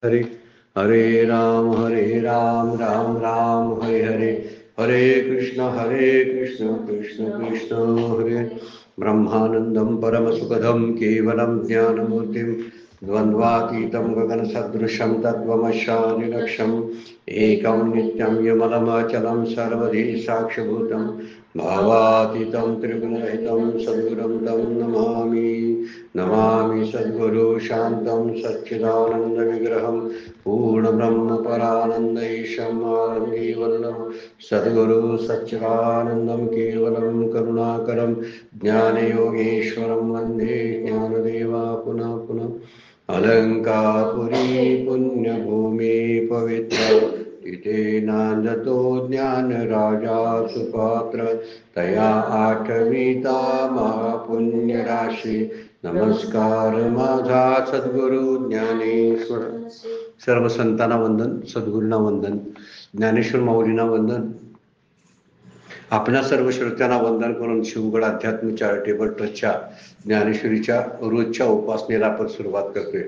हरे हरे राम राम राम हरे हरे, हरे कृष्ण कृष्ण कृष्ण हरे। ब्रह्मानंदं परमसुखदं केवलं ज्ञानमूर्तिं द्वन्द्वातीतं गगनसदृशं तत्त्वमशानिलक्षम् एकं नित्यं विमलमचलं सर्वधी साक्षिभूतं भावातीतं त्रिगुणरहितं सद्गुरुं तं नमामि सद्गुरु शान्तं सच्चिदानन्दविग्रहं पूर्णब्रह्मपरानन्दैशं केवलं सद्गुरु सच्चिदानन्दं केवलं करुणाकरं ज्ञानयोगेश्वरं वन्दे ज्ञानदेवा पुनः पुनः। अलङ्कारपुरी पुण्यभूमि पवित्र इथे नांदतो ज्ञानराजा सुपात्र तया आठविता महापुण्यराशी। नमस्कार माझा सद्गुरु ज्ञानेश्वर। सर्व संतांना वंदन, सद्गुरूंना वंदन, ज्ञानेश्वर माऊलींना वंदन, आपल्या सर्व श्रोत्यांना वंदन करून शिवगड अध्यात्म चॅरिटेबल ट्रस्टच्या ज्ञानेश्वरीच्या रोजच्या उपासनेला आपण सुरुवात करतोय।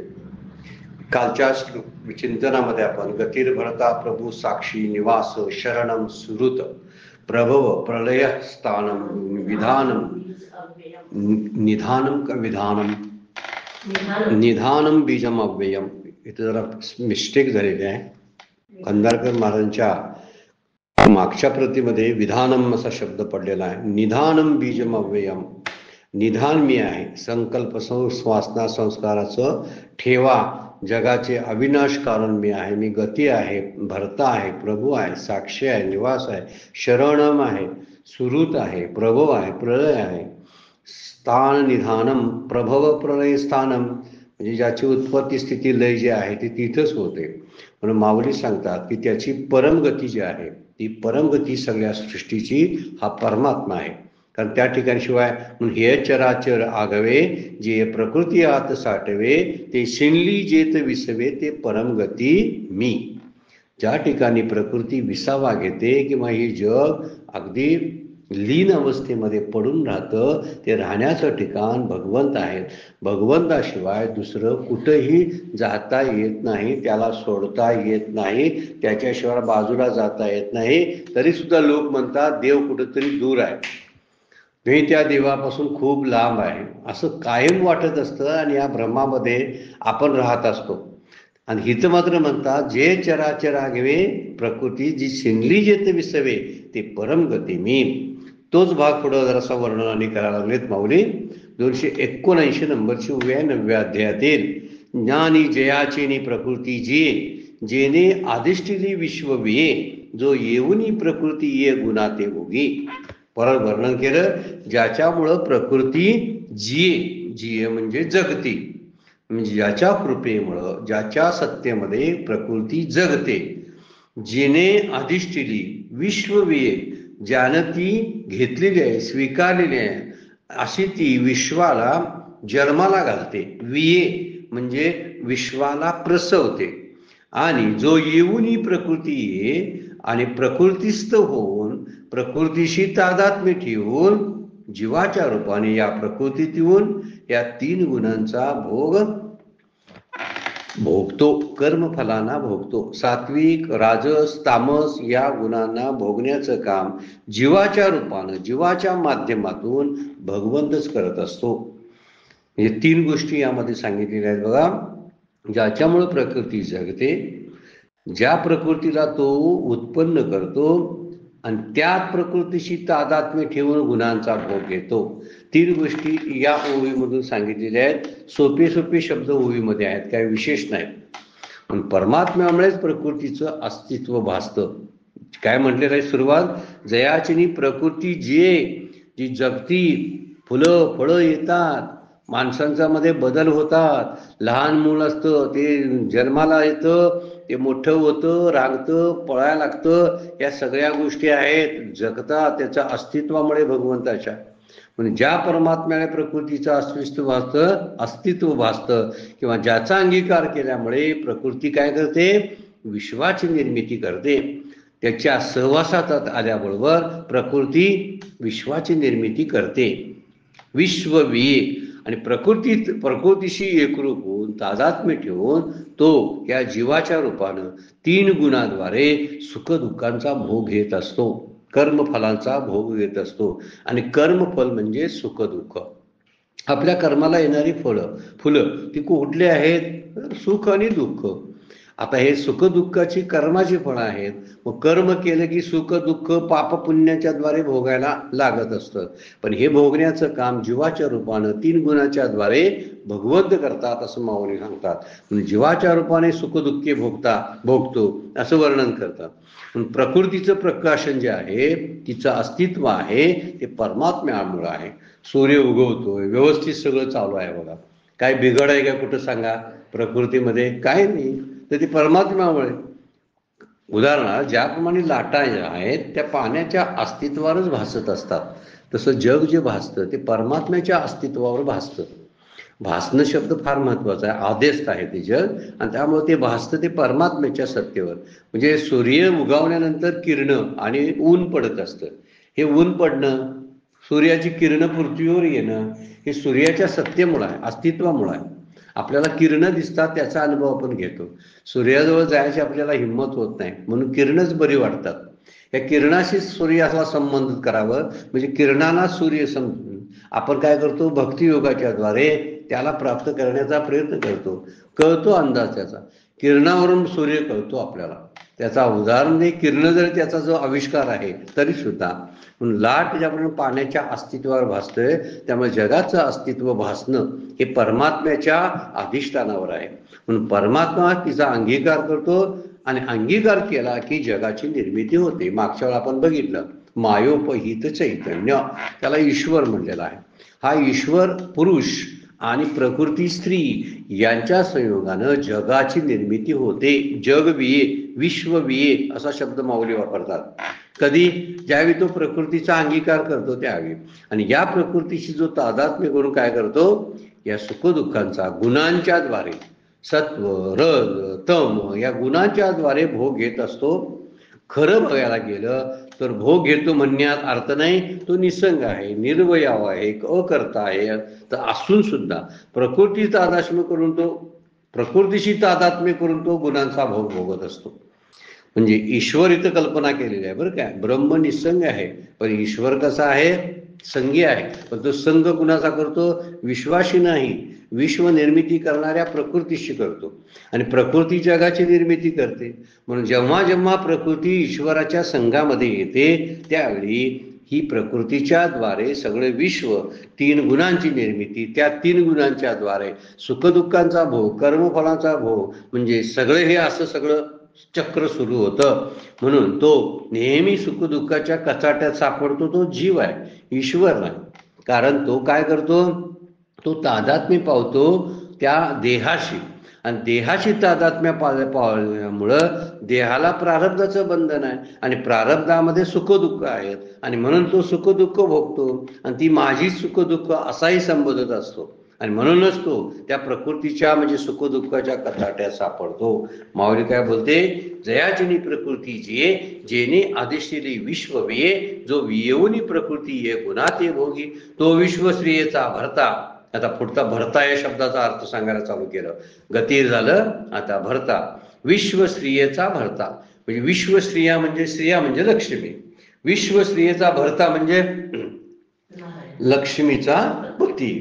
कालच्या चिंतनामध्ये आपण गतिर्भरता प्रभू साक्षी निवास शरणम सुहृत प्रभव प्रलय स्थानम विधानम निधानम का विधानम निधानम बीजम अव्ययम, इथे जरा मिस्टेक झालेली आहे। कंधारकर महाराजांच्या मागच्या प्रतीमध्ये विधानम असा शब्द पडलेला आहे। निधानम बीजम अव्ययम, निधान मी आहे, संकल्प वासना संस्काराचं ठेवा, जगाचे अविनाश कारण मी आहे, मी गती आहे, भरता आहे, प्रभू आहे, साक्षी आहे, निवास आहे, शरणम आहे, सुहृत आहे, प्रभव आहे, प्रलय आहे, स्थान निधानम प्रभव प्रलय स्थानम, म्हणजे ज्याची उत्पत्ती स्थिती लय जी आहे ती तिथंच होते। म्हणून माऊली सांगतात की त्याची परमगती जी आहे ती परमगती सगळ्या सृष्टीची हा परमात्मा आहे। कारण त्या ठिकाणी शिवाय हे चराचर आगवे जे प्रकृती आत साठवे ते शिनली जेत विसवे ते परमगती मी। ज्या ठिकाणी प्रकृती विसावा घेते किंवा ही जग अगदी लीन अवस्थेमध्ये पडून राहतं ते राहण्याचं ठिकाण भगवंत आहेत। भगवंताशिवाय दुसरं कुठंही जाता येत नाही, त्याला सोडता येत नाही, त्याच्याशिवाय बाजूला जाता येत नाही। तरी सुद्धा लोक म्हणतात देव कुठंतरी दूर आहे, मी त्या देवापासून खूप लांब आहे, असं कायम वाटत असतं आणि या भ्रमामध्ये आपण राहत असतो। आणि हित मात्र म्हणतात जे चराचर आगवे प्रकृती जी शिनली जेत विसवे ते परमगती मी। तोच भाग पुढं जरासा वर्णनाने करायला लागलेत माऊली। 279 नंबरची उभ्या 9व्या अध्यायातील ज्ञानी जयाचेनी प्रकृती जी जेने आदिष्टिली विश्वविये जो येऊनी प्रकृती ये गुणा ते भोगी। परत वर्णन केलं ज्याच्यामुळं प्रकृती जिये म्हणजे जगती, म्हणजे ज्याच्या कृपेमुळं ज्याच्या सत्तेमध्ये प्रकृती जगते, जिने अधिष्ठिली विश्वविये ज्यानं ती घेतलेली आहे स्वीकारलेली आहे अशी ती विश्वाला जन्माला घालते, विये म्हणजे विश्वाला प्रसवते। आणि जो येऊनी प्रकृती ये आणि प्रकृतीस्थ होऊन प्रकृतीशी तादात्म्य ठेवून जीवाच्या रूपाने या प्रकृतीत येऊन या 3 गुणांचा भोग भोगतो, कर्मफलांना भोगतो। सात्विक राजस तामस या गुणांना भोगण्याचं काम जीवाच्या रूपानं जीवाच्या माध्यमातून भगवंतच करत असतो। हे 3 गोष्टी यामध्ये सांगितलेल्या आहेत बघा। ज्याच्यामुळे प्रकृती जगते, ज्या प्रकृतीला तो उत्पन्न करतो आणि त्या प्रकृतीशी तादात्म्य ठेवून गुणांचा भोग घेतो। 3 गोष्टी या ओवीमधून सांगितलेल्या आहेत। सोपे शब्द ओवीमध्ये आहेत, काही विशेष नाही। पण परमात्म्यामुळेच प्रकृतीचं अस्तित्व भासतं। काय म्हटलेलं आहे सुरुवात, जयाचिनी प्रकृती जी जगती, फुलं फळं येतात, माणसांच्या मध्ये बदल होतात, लहान मूल असतं ते जन्माला येतं, ते मोठं होतं, रांगतं, पळायला लागतं, या सगळ्या गोष्टी आहेत, जगतात त्याच्या अस्तित्वामुळे भगवंताच्या। म्हणजे ज्या परमात्म्याने प्रकृतीचं अस्तित्व भासतं किंवा ज्याचा अंगीकार केल्यामुळे प्रकृती काय करते, विश्वाची निर्मिती करते। त्याच्या सहवासात आल्याबरोबर प्रकृती विश्वाची निर्मिती करते। विश्वविये आणि प्रकृतीशी एकरूप होऊन तादात्म्य ठेवून तो या जीवाच्या रूपानं 3 गुणाद्वारे सुखदुःखांचा भोग घेत असतो, कर्मफलांचा भोग घेत असतो. आणि कर्मफल म्हणजे सुखदुःख. आपल्या कर्माला येणारी फुलं ती कुठली आहेत? सुख आणि दुःख. आता हे सुखदुःखाची कर्माची फळं आहेत. मग कर्म केलं की सुख दुःख पाप पुण्याच्या द्वारे भोगायला लागत असतं. पण हे भोगण्याचं काम जीवाच्या रूपानं 3 गुणाच्या द्वारे भगवंत करतात असं माऊली सांगतात. म्हणजे जीवाच्या रूपाने सुखदुःखे भोगतो असं वर्णन करतात. प्रकृतीचं प्रकाशन जे आहे, तिचं अस्तित्व आहे ते परमात्म्यामुळं आहे. सूर्य उगवतोय, व्यवस्थित सगळं चालू आहे बघा. काय बिघड आहे का कुठं सांगा? प्रकृतीमध्ये काय नाही, तर ती परमात्म्यामुळे. उदाहरणार्थ ज्याप्रमाणे लाटा आहेत त्या पाण्याच्या अस्तित्वावरच भासत असतात, तसं जग जे भासतं ते परमात्म्याच्या अस्तित्वावर भासतं. भासणं शब्द फार महत्वाचा आहे, आदेश आहे ते जग, आणि त्यामुळे ते भासतं ते परमात्म्याच्या सत्तेवर. म्हणजे सूर्य उगवल्यानंतर किरणं आणि ऊन पडत असतं. हे ऊन पडणं, सूर्याची किरणं पृथ्वीवर येणं, हे सूर्याच्या सत्तेमुळे आहे, अस्तित्वामुळे आहे. आपल्याला किरणं दिसतात, त्याचा अनुभव आपण घेतो. सूर्याजवळ जायची आपल्याला हिंमत होत नाही, म्हणून किरणच बरी वाटतात. या किरणाशी सूर्याला संबंधित करावं, म्हणजे किरणाला सूर्य समजून आपण काय करतो? भक्तियोगाच्या द्वारे त्याला प्राप्त करण्याचा प्रयत्न करतो. कळतो अंदाज त्याचा, किरणावरून सूर्य कळतो आपल्याला. त्याचा उदाहरण नाही, किरण जरी त्याचा जो आविष्कार आहे तरी सुद्धा. म्हणून लाट ज्याप्रमाणे पाण्याच्या अस्तित्वावर भासतंय, त्यामुळे जगाचं अस्तित्व भासणं हे परमात्म्याच्या अधिष्ठानावर आहे. म्हणून परमात्मा तिचा अंगीकार करतो, आणि अंगीकार केला की जगाची निर्मिती होते. मागच्या वेळा आपण बघितलं मायोपहित चैतन्य, त्याला ईश्वर म्हणलेला आहे. हा ईश्वर पुरुष आणि प्रकृती स्त्री यांच्या संयोगानं जगाची निर्मिती होते. जग विये, विश्व विये असा शब्द माऊली वापरतात. कधी? ज्यावेळी तो प्रकृतीचा अंगीकार करतो त्यावेळी. आणि या प्रकृतीशी जो तादात्म्य करून काय करतो? या सुखदुःखांचा गुणांच्या द्वारे, सत्व रज तम या गुणांच्या द्वारे भोग घेत असतो. खरं बघायला गेलं तर भोग घेतो म्हणण्यात अर्थ नाही, तो निसंग आहे, निर्वयाव आहे, अकर्ता आहे. तर असून सुद्धा प्रकृतीशी तादात्म्य करून तो गुणांचा भोग भोगत असतो. म्हणजे ईश्वर इथं कल्पना केलेली आहे बरं काय. ब्रह्म निसंग आहे, पण ईश्वर कसा आहे? संगी आहे. पण तो संग कुणाचा करतो? विश्वाशी नाही, विश्व निर्मिती करणाऱ्या प्रकृतीशी करतो. आणि प्रकृती जगाची निर्मिती करते. म्हणून जेव्हा जेव्हा प्रकृती ईश्वराच्या संघामध्ये येते त्यावेळी ही प्रकृतीच्या द्वारे सगळे विश्व 3 गुणांची निर्मिती, त्या 3 गुणांच्या द्वारे सुखदुःखांचा भोग, कर्मफलांचा भोग, म्हणजे सगळे हे असं सगळं चक्र सुरू होतं. म्हणून तो नेहमी सुखदुःखाच्या कचाट्यात सापडतो. तो जीव आहे, ईश्वर नाही. कारण तो काय करतो? तो तादात्म्य पावतो त्या देहाशी, आणि देहाशी तादात्म्य पावल्यामुळं देहाला प्रारब्धाचं बंधन आहे, आणि प्रारब्धामध्ये सुखदुःख आहेत, आणि म्हणून तो सुखदुःख भोगतो. आणि ती माझी सुखदुःख असाही संबोधत असतो. आणि म्हणूनच तो त्या प्रकृतीच्या म्हणजे सुखदुःखाच्या कचाट्यात सापडतो. माऊली काय बोलते? जयाचिनी प्रकृती जिये, जेने आदिशिली विश्व विये, जो वियेऊनी प्रकृती ये गुणाते भोगी, तो विश्वश्रियेचा भरता. आता पुढचा भरता या शब्दाचा अर्थ सांगायला चालू केलं. गतीर झालं, आता भरता. विश्वश्रियेचा भरता म्हणजे विश्वश्रिया म्हणजे स्त्रिया म्हणजे लक्ष्मी. विश्वश्रियेचा भरता म्हणजे लक्ष्मीचा पती,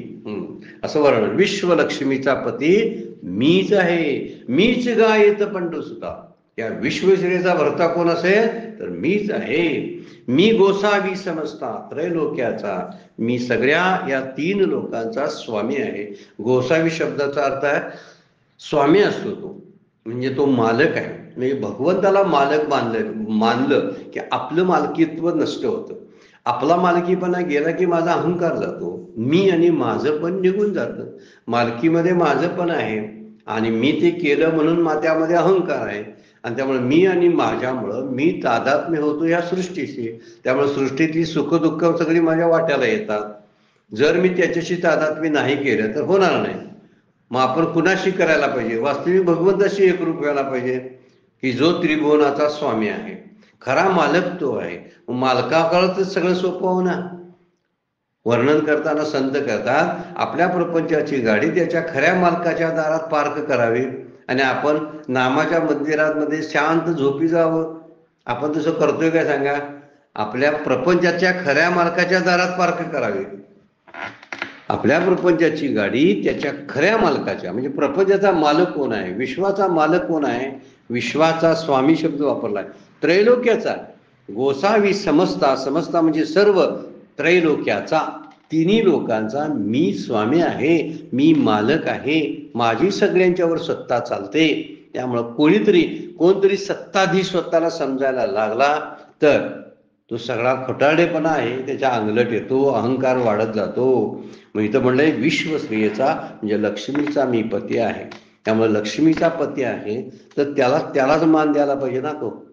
असं वर्णन. विश्वलक्ष्मीचा पती मीच आहे, मीच गायत पंडुसुता. या विश्वश्रेचा भरता कोण असेल तर मीच आहे. मी गोसावी समजता त्रैलोक्याचा, मी सगळ्या या 3 लोकांचा स्वामी आहे. गोसावी शब्दाचा अर्थ आहे स्वामी असतो तो, म्हणजे तो मालक आहे. म्हणजे भगवंताला मालक मानलं की आपलं मालकीत्व नष्ट होतं. आपला मालकीपणा गेला की माझा अहंकार जातो, मी आणि माझं पण निघून जातं. मालकीमध्ये माझं पण आहे, आणि मी ते केलं म्हणून त्यामध्ये अहंकार आहे. आणि त्यामुळे मी आणि माझ्यामुळं मी तादात्म्य होतो या सृष्टीशी. त्यामुळे सृष्टीतली सुखदुःख सगळी माझ्या वाट्याला येतात. जर मी त्याच्याशी तादात्म्य नाही केलं तर होणार नाही. मग आपण कुणाशी करायला पाहिजे? वास्तविक भगवंताशी एकरूप व्हायला पाहिजे, की जो त्रिभुवनाचा स्वामी आहे, खरा मालक तो आहे. मालकाकडंच सगळं सोपं होणार. वर्णन करताना संत करतात, आपल्या प्रपंचाची गाडी त्याच्या खऱ्या मालकाच्या दारात पार्क करावी आणि आपण नामाच्या मंदिरामध्ये शांत झोपी जावं. आपण तसं करतोय काय सांगा? आपल्या प्रपंचाच्या खऱ्या मालकाच्या दारात पार्क करावी. आपल्या प्रपंचाची गाडी त्याच्या खऱ्या मालकाच्या, म्हणजे प्रपंचाचा मालक कोण आहे, विश्वाचा मालक कोण आहे, विश्वाचा स्वामी शब्द वापरलाय, त्रैलोक्याचा, गोसावी समजता, समजता म्हणजे सर्व, त्रैलोक्याचा, तिन्ही लोकांचा मी स्वामी आहे, मी मालक आहे, माझी सगळ्यांच्यावर सत्ता चालते. त्यामुळं कोणतरी सत्ताधीश स्वतःला समजायला लागला तर तो सगळा खोटारडेपणा आहे त्याच्या अंगलट येतो, अहंकार वाढत जातो. मग इथं म्हणलंय विश्वश्रियेचा म्हणजे लक्ष्मीचा मी पती आहे. त्यामुळे लक्ष्मीचा पती आहे तर त्यालाच मान द्यायला पाहिजे ना.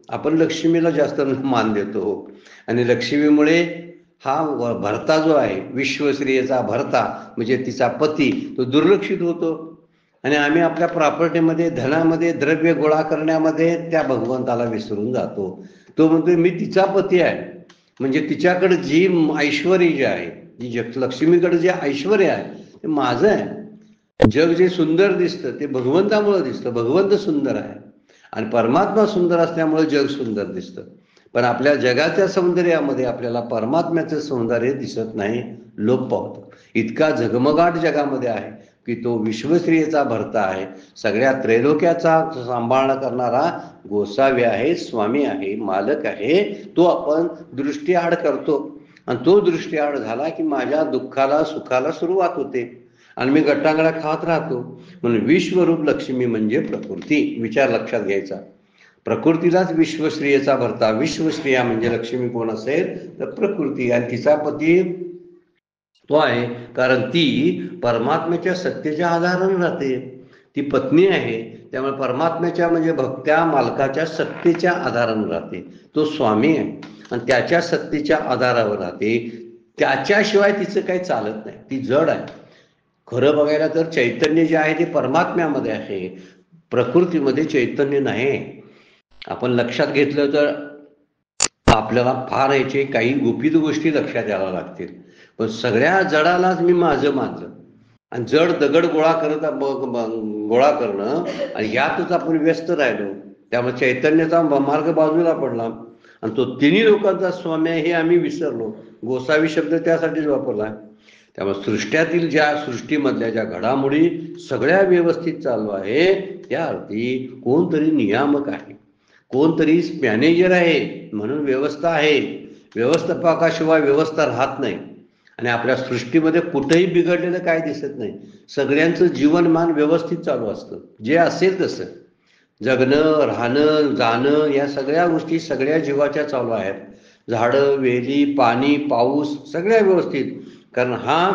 आपण लक्ष्मीला जास्त मान देतो आणि लक्ष्मीमुळे हा भरता जो आहे, विश्वश्रियेचा भरता म्हणजे तिचा पती, तो दुर्लक्षित होतो आणि आम्ही आपल्या प्रॉपर्टीमध्ये, धनामध्ये, द्रव्य गोळा करण्यामध्ये त्या भगवंताला विसरून जातो. तो म्हणतोय मी तिचा पती आहे, म्हणजे तिच्याकडे जी ऐश्वर्य जे आहे, जी लक्ष्मीकडे जे ऐश्वर्य आहे ते माझं आहे. जग जे सुंदर दिसतं ते भगवंतामुळे दिसतं, भगवंत सुंदर आहे आणि परमात्मा सुंदर असल्यामुळे जग सुंदर दिसतं. पण आपल्या जगाच्या सौंदर्यामध्ये आपल्याला परमात्म्याचं सौंदर्य दिसत नाही, लोप पावतं. इतका झगमगाट जगामध्ये आहे की तो विश्वश्रियेचा भरता आहे, सगळ्या त्रैलोक्याचा सांभाळणा करणारा गोसावी आहे, स्वामी आहे, मालक आहे. तो आपण दृष्टीआड करतो आणि तो दृष्टीआड झाला की माझ्या दुःखाला सुखाला सुरुवात होते आणि मी गट्टांगळा खात राहतो. म्हणून विश्वरूप लक्ष्मी म्हणजे प्रकृती, विचार लक्षात घ्यायचा. प्रकृतीलाच विश्वश्रियेचा भरता, विश्वश्रिया म्हणजे लक्ष्मी कोण असेल तर प्रकृती, आणि तिचा पती तो आहे कारण ती परमात्म्याच्या सत्तेच्या आधाराने राहते. ती पत्नी आहे त्यामुळे परमात्म्याच्या म्हणजे भक्त्या मालकाच्या सत्तेच्या आधाराने राहते. तो स्वामी आहे आणि त्याच्या सत्तेच्या आधारावर राहते. त्याच्याशिवाय तिचं काही चालत नाही, ती जड आहे. खरं बघायला तर चैतन्य जे आहे ते परमात्म्यामध्ये आहे, प्रकृतीमध्ये चैतन्य नाही. आपण लक्षात घेतलं तर आपल्याला फार याचे काही गुपित गोष्टी लक्षात यायला लागतील. पण सगळ्या जडालाच मी माझं मानलं आणि जड दगड गोळा करणं आणि यातच आपण व्यस्त राहिलो. त्यामुळे चैतन्याचा मार्ग बाजूला पडला आणि तो तिन्ही लोकांचा स्वामी हे आम्ही विसरलो. गोसावी शब्द त्यासाठीच वापरला. त्यामुळे सृष्टीमधल्या ज्या घडामोडी सगळ्या व्यवस्थित चालू आहे, त्या अर्थी कोणतरी नियामक आहे, कोणतरी मॅनेजर आहे, म्हणून व्यवस्था आहे. व्यवस्थापकाशिवाय व्यवस्था राहत नाही आणि आपल्या सृष्टीमध्ये कुठेही बिघडलेलं काय दिसत नाही. सगळ्यांचं जीवनमान व्यवस्थित चालू असतं, जे असेल तसं जगणं, राहणं, जाणं, या सगळ्या गोष्टी सगळ्या जीवाच्या चालू आहेत. झाडं, वेली, पाणी, पाऊस सगळ्या व्यवस्थित. कारण हा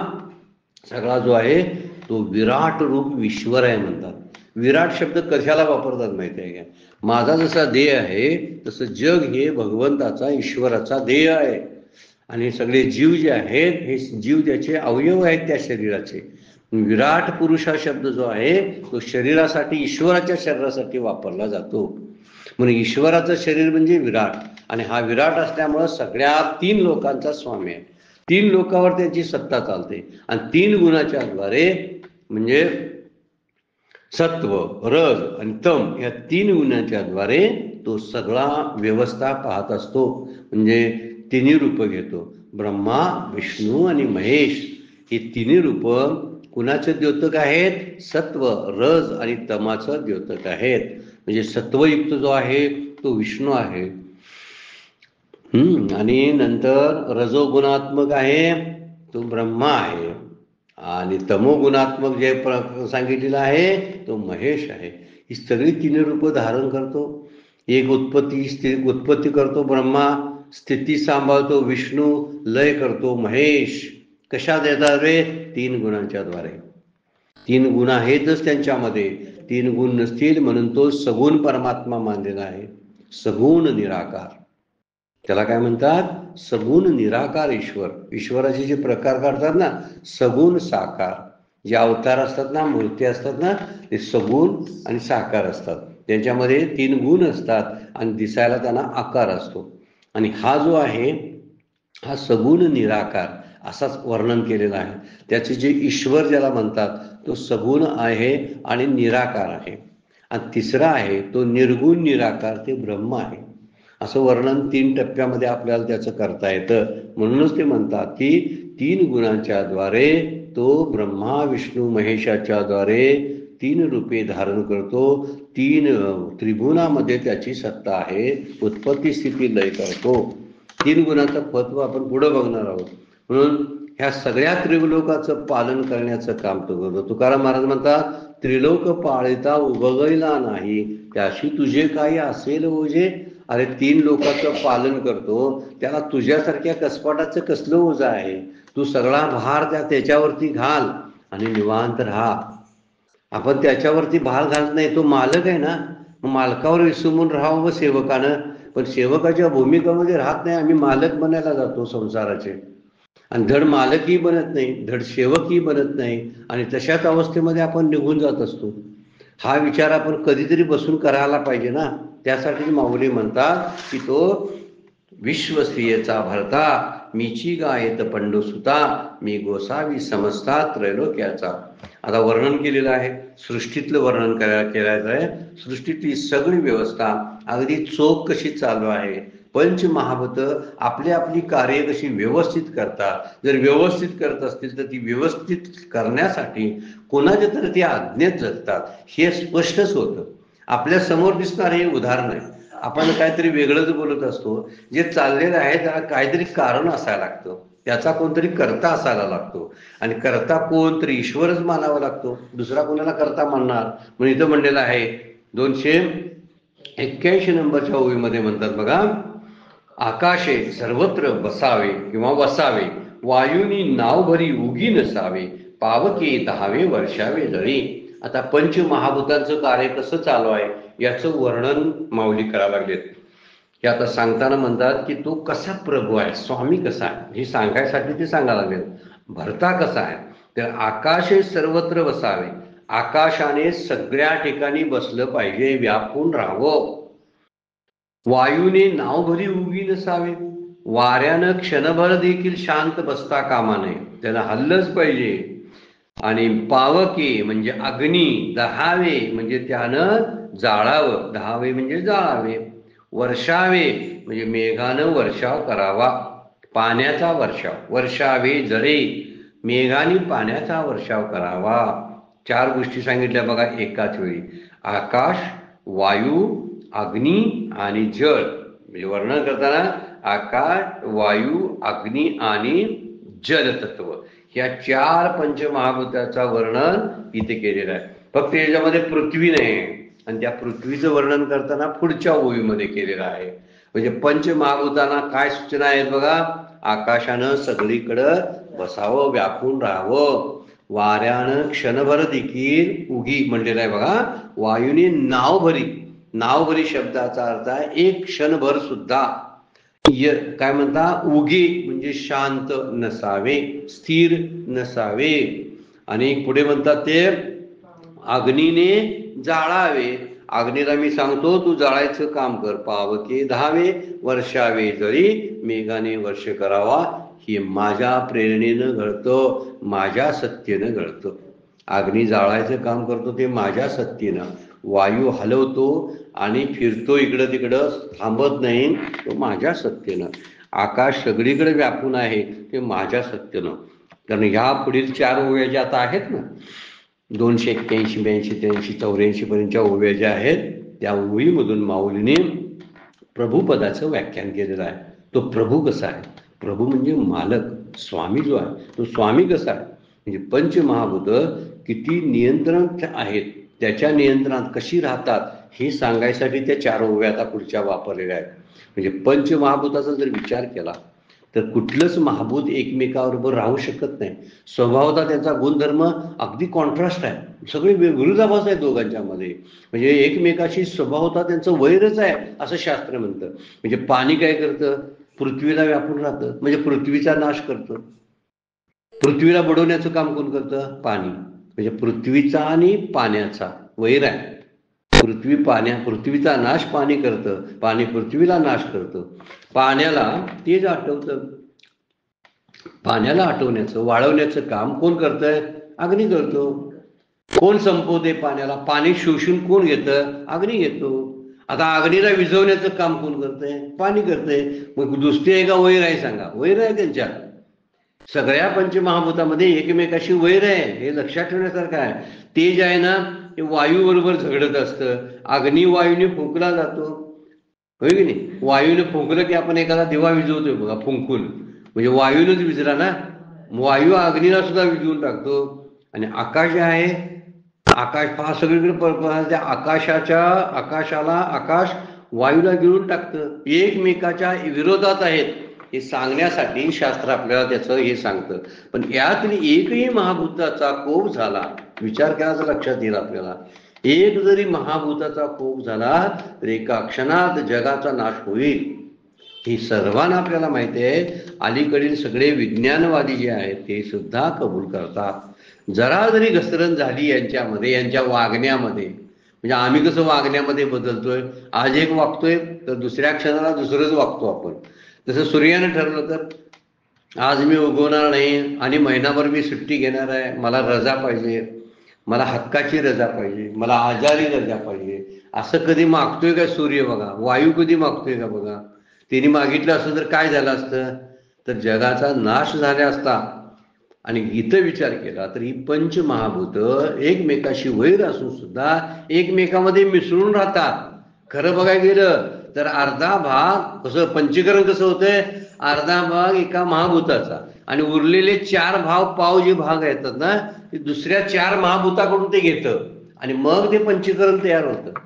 सगळा जो आहे तो विराट रूप ईश्वर आहे म्हणतात. विराट शब्द कशाला वापरतात माहिती आहे का? माझा जसा देह आहे तसं जग हे भगवंताचा, ईश्वराचा देह आहे आणि सगळे जीव जे आहेत हे जीव त्याचे अवयव आहेत त्या शरीराचे. विराट पुरुष हा शब्द जो आहे तो शरीरासाठी, ईश्वराच्या शरीरासाठी वापरला जातो. म्हणून ईश्वराचं शरीर म्हणजे विराट आणि हा विराट असल्यामुळं सगळ्या तीन लोकांचा स्वामी आहे. तीन लोकांवर त्याची सत्ता चालते आणि तीन गुणाच्या द्वारे म्हणजे सत्व, रज आणि तम या तीन गुणांच्या द्वारे तो सगळा व्यवस्था पाहत असतो. म्हणजे तिन्ही रूप घेतो. ब्रह्मा, विष्णू आणि महेश ही तिन्ही रूप कुणाचे द्योतक आहेत? सत्व, रज आणि तमाचं द्योतक आहेत. म्हणजे सत्वयुक्त जो आहे तो विष्णू आहे आणि नंतर रजोगुणात्मक आहे तो ब्रह्मा आहे आणि तमोगुणात्मक जे सांगितलेलं आहे तो महेश आहे. ही सगळी तिन्ही रूप धारण करतो. एक उत्पत्ती करतो ब्रह्मा, स्थिती सांभाळतो विष्णू, लय करतो महेश. कशात येतात रे? तीन गुणांच्या द्वारे. तीन गुण आहेतच त्यांच्यामध्ये. तीन गुण नसतील म्हणून तो सगुण परमात्मा मानलेला आहे. सगुण निराकार त्याला काय म्हणतात? सगुण निराकार ईश्वर. ईश्वराचे जे प्रकार काढतात ना, सगुण साकार, जे अवतार असतात ना, मूर्ती असतात ना, ते सगुण आणि साकार असतात. त्याच्यामध्ये तीन गुण असतात आणि दिसायला त्यांना आकार असतो. आणि हा जो आहे हा सगुण निराकार असाच वर्णन केलेलं आहे. त्याचे जे ईश्वर ज्याला म्हणतात तो सगुण आहे आणि निराकार आहे. आणि तिसरा आहे तो निर्गुण निराकार, ते ब्रह्म आहे. असं वर्णन 3 टप्प्यामध्ये आपल्याला त्याचं करता येतं. म्हणूनच ते म्हणतात की 3 गुणांच्या द्वारे तो ब्रह्मा विष्णू महेशाच्या द्वारे 3 रूपे धारण करतो. 3 त्रिगुणामध्ये त्याची सत्ता आहे. उत्पत्ती स्थिती लय करतो. 3 गुणाचं तत्व आपण पुढे बघणार आहोत. म्हणून ह्या सगळ्या त्रिलोकाचं पालन करण्याचं काम तो करतो. तुकाराम महाराज म्हणतात, त्रिलोक पाळिता उभगैला नाही, त्याशी तुझे काही असेल ओझे. अरे 3 लोकांचं पालन करतो, त्याला तुझ्यासारख्या कसपाटाचं कसलं ओझं आहे? तू सगळा भार त्याच्यावरती घाल आणि निवांत राहा. आपण त्याच्यावरती भार घालत नाही, तो मालक आहे ना, मग मालकावर विसरून राहावं व सेवकानं. पण सेवकाच्या भूमिकेमध्ये राहत नाही, आम्ही मालक बनायला जातो संसाराचे. आणि धड मालकही बनत नाही, धड सेवकही बनत नाही, आणि तशाच अवस्थेमध्ये आपण निघून जात असतो. हा विचार आपण कधीतरी बसून करायला पाहिजे ना. त्यासाठी माऊली म्हणतात की तो विश्वस्त्रियेचा भरता, मीची गायत पंडुसुता, मी गोसावी समजता त्रैलोक्याचा. आता वर्णन केलेलं आहे, सृष्टीतलं वर्णन केलेलं आहे. सृष्टीतली सगळी व्यवस्था अगदी चोख कशी चालू आहे. पंचमहाभूत आपली आपली कार्य कशी व्यवस्थित करतात. जर व्यवस्थित करत असतील तर ती व्यवस्थित करण्यासाठी कोणाच्या तरी ती आज्ञेत जगतात, हे स्पष्टच होतं. आपल्या समोर दिसणार हे उदाहरण आहे. आपण काहीतरी वेगळंच बोलत असतो. जे चाललेलं आहे त्याला काहीतरी कारण असायला लागतं, त्याचा कोणतरी कर्ता असायला लागतो. आणि कर्ता कोणतरी ईश्वरच मानावा लागतो, दुसरा कोणाला कर्ता मानणार? म्हणून इथं म्हणलेलं आहे 281 नंबरच्या ओळीमध्ये म्हणतात बघा, आकाशे सर्वत्र बसावे किंवा वसावे, वायूनी नाव भरी उगी नसावे, पावके दहावे वर्षावे जळी. आता पंचमहाभूतांचं कार्य कसं चालू आहे याचं वर्णन माऊली करायला लागलेत. हे आता सांगताना म्हणतात की तो कसा प्रभू आहे, स्वामी कसा आहे, हे सांगायसाठी ते सांगायला लागलेत. भरता कसा आहे तर आकाशे सर्वत्र बसावे, आकाशाने सगळ्या ठिकाणी बसलं पाहिजे, व्यापून राहावं. वायूने नाव भरी उगी नसावे, वाऱ्यानं क्षणभर देखील शांत बसता कामा नये, त्याला हल्लच पाहिजे. आणि पावके म्हणजे अग्नी, दहावे म्हणजे त्यानं जाळावं, दहावे म्हणजे जाळावे. वर्षावे म्हणजे मेघानं वर्षाव करावा, पाण्याचा वर्षाव. वर्षावे जळे, मेघाने पाण्याचा वर्षाव करावा. 4 गोष्टी सांगितल्या बघा एकाच वेळी, आकाश, वायू, अग्नी आणि जळ. म्हणजे वर्णन करताना आकाश, वायू, अग्नी आणि जल तत्व, या 4 पंचमहाभूताचा वर्णन इथे केलेलं आहे. फक्त याच्यामध्ये पृथ्वी नाही, आणि त्या पृथ्वीचं वर्णन करताना पुढच्या ओळीमध्ये केलेलं आहे. म्हणजे पंचमहाभूतांना काय सूचना आहेत बघा, आकाशानं सगळीकडं बसावं, व्यापून राहावं. वाऱ्यानं क्षणभर देखील उगी म्हणलेलं आहे बघा. वायूने नावभरी, नावभरी शब्दाचा अर्थ आहे एक क्षणभर सुद्धा. काय म्हणता, उगी म्हणजे शांत नसावे, स्थिर नसावे. आणि पुढे म्हणतात ते अग्नीने जाळावे, अग्नीला मी सांगतो तू जाळायचं काम कर. पावके दहावे, वर्षावे जळी, मेघाने वर्ष करावा. हे माझ्या प्रेरणेनं घडतं, माझ्या सत्तेनं घडतं. अग्नी जाळायचं काम करतो ते माझ्या सत्तेनं, वायू हलवतो आणि फिरतो इकडं तिकडं, थांबत नाही, तो माझ्या सत्तेनं. आकाश सगळीकडे व्यापून आहे ते माझ्या सत्तेनं. कारण ह्या पुढील 4 ओव्या ज्या आता आहेत ना, 281, 82, 83, 84 पर्यंतच्या ओव्या ज्या आहेत, त्या ओळीमधून माऊलीने प्रभुपदाचं व्याख्यान केलेलं आहे. तो प्रभू कसा आहे, प्रभू म्हणजे मालक, स्वामी जो आहे तो स्वामी कसा आहे, म्हणजे पंचमहाभूत किती नियंत्रण आहेत, त्याच्या नियंत्रणात कशी राहतात हे सांगायसाठी त्या 4 ओव्या आता पुढच्या वापरलेल्या आहेत. म्हणजे पंचमहाभूताचा जर विचार केला तर कुठलंच महाभूत एकमेकाबरोबर राहू शकत नाही. स्वभावता त्यांचा गुणधर्म अगदी कॉन्ट्रास्ट आहे, सगळे विरोधाभास आहे दोघांच्या मध्ये. म्हणजे एकमेकाशी स्वभावता त्यांचं वैरच आहे असं शास्त्र म्हणतं. म्हणजे पाणी काय करतं, पृथ्वीला व्यापून राहतं, म्हणजे पृथ्वीचा नाश करतं. पृथ्वीला बुडवण्याचं काम कोण करतं, पाणी. म्हणजे पृथ्वीचा आणि पाण्याचा वैर आहे. पृथ्वीचा नाश पाणी करतं, पाणी पृथ्वीला नाश करतं. पाण्याला तेज आठवतं, पाण्याला आटवण्याचं वाळवण्याचं काम कोण करतंय? अग्नी करतो. कोण संपवते पाण्याला? पाणी शोषून कोण घेतं? अग्नी घेतो. आता अग्नीला विझवण्याचं काम कोण करतंय? पाणी करतंय. मग दुसरी आहे का वैर आहे सांगा? वैर आहे त्यांच्या. सगळ्या पंचमहाभूतामध्ये एकमेकाशी वैर आहे, हे लक्षात ठेवण्यासारखं आहे. तेज आहे ना, ते वायू बरोबर झगडत असतं. अग्नी वायूने फुंकला जातो, होय की नाही? वायूने फुंकलं की आपण एखादा दिवा विझवतोय बघा, फुंकून, म्हणजे वायूनच विझला ना. वायू अग्नीला सुद्धा विझवून टाकतो. आणि आकाश जे आहे, आकाश पहा सगळीकडे, त्या आकाशाला आकाश वायूला गिळून टाकतं. एकमेकाच्या विरोधात आहेत हे सांगण्यासाठी शास्त्र आपल्याला त्याचं हे सांगतं. पण यातील एकही महाभूताचा कोप झाला, विचार केला तर लक्षात येईल आपल्याला, एक जरी महाभूताचा कोप झाला तर एका क्षणात जगाचा नाश होईल. ही सर्वांना आपल्याला माहिती आहे. अलीकडील सगळे विज्ञानवादी जे आहेत ते सुद्धा कबूल करतात. जरा जरी घसरण झाली यांच्यामध्ये, यांच्या वागण्यामध्ये, म्हणजे आम्ही कसं वागण्यामध्ये बदलतोय, आज एक वागतोय तर दुसऱ्या क्षणाला दुसरंच वागतो आपण. जसं सूर्यानं ठरलं तर आज मी उगवणार नाही आणि महिनाभर मी सुट्टी घेणार आहे, मला रजा पाहिजे, मला हक्काची रजा पाहिजे, मला आजारी रजा पाहिजे, असं कधी मागतोय का सूर्य? बघा, वायू कधी मागतोय का? बघा, तिने मागितलं असतं तर काय झालं असतं? तर जगाचा नाश झाला असता. आणि इथं विचार केला तर ही पंचमहाभूत एकमेकाशी वैर असून सुद्धा एकमेकामध्ये मिसळून राहतात. खरं बघायला गेलं तर अर्धा भाग कसं पंचीकरण कसं होतंय, अर्धा भाग एका महाभूताचा आणि उरलेले 4 पाव जे भाग येतात ना, ते दुसऱ्या 4 महाभूताकडून ते घेतं आणि मग ते पंचीकरण तयार होतं.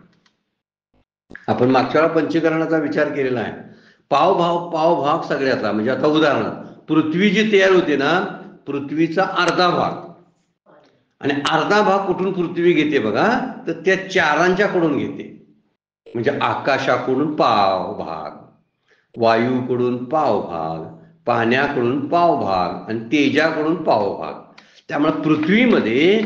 आपण मागच्या वेळा पंचीकरणाचा विचार केलेला आहे. पाव भाग सगळ्याचा, म्हणजे आता उदाहरणार्थ पृथ्वी जी तयार होते ना, पृथ्वीचा अर्धा भाग, आणि अर्धा भाग कुठून पृथ्वी घेते बघा, तर त्या 4कडून घेते. म्हणजे आकाशाकडून पाव भाग, वायूकडून पाव भाग, पाण्याकडून पाव भाग आणि तेजाकडून पाव भाग. त्यामुळे पृथ्वीमध्ये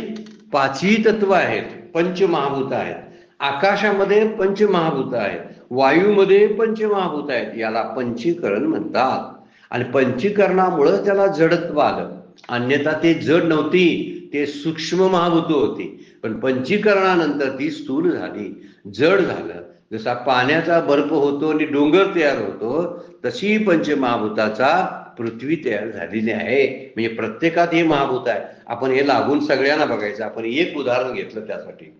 5ही तत्व आहेत, पंचमहाभूत आहेत. आकाशामध्ये पंचमहाभूत आहेत, वायूमध्ये पंचमहाभूत आहेत. याला पंचीकरण म्हणतात. आणि पंचीकरणामुळं त्याला जडत्व आलं. अन्यथा ते जड नव्हती, ते सूक्ष्म महाभूत होती. पण पंचीकरणानंतर ती स्थूल झाली, जड झालं. जसा पाण्याचा बर्फ होतो आणि डोंगर तयार होतो, तशी पंचमहाभूताचा पृथ्वी तयार झालेली आहे. म्हणजे प्रत्येकात हे महाभूत आहे. आपण हे लागून सगळ्यांना बघायचं. आपण एक उदाहरण घेतलं त्यासाठी.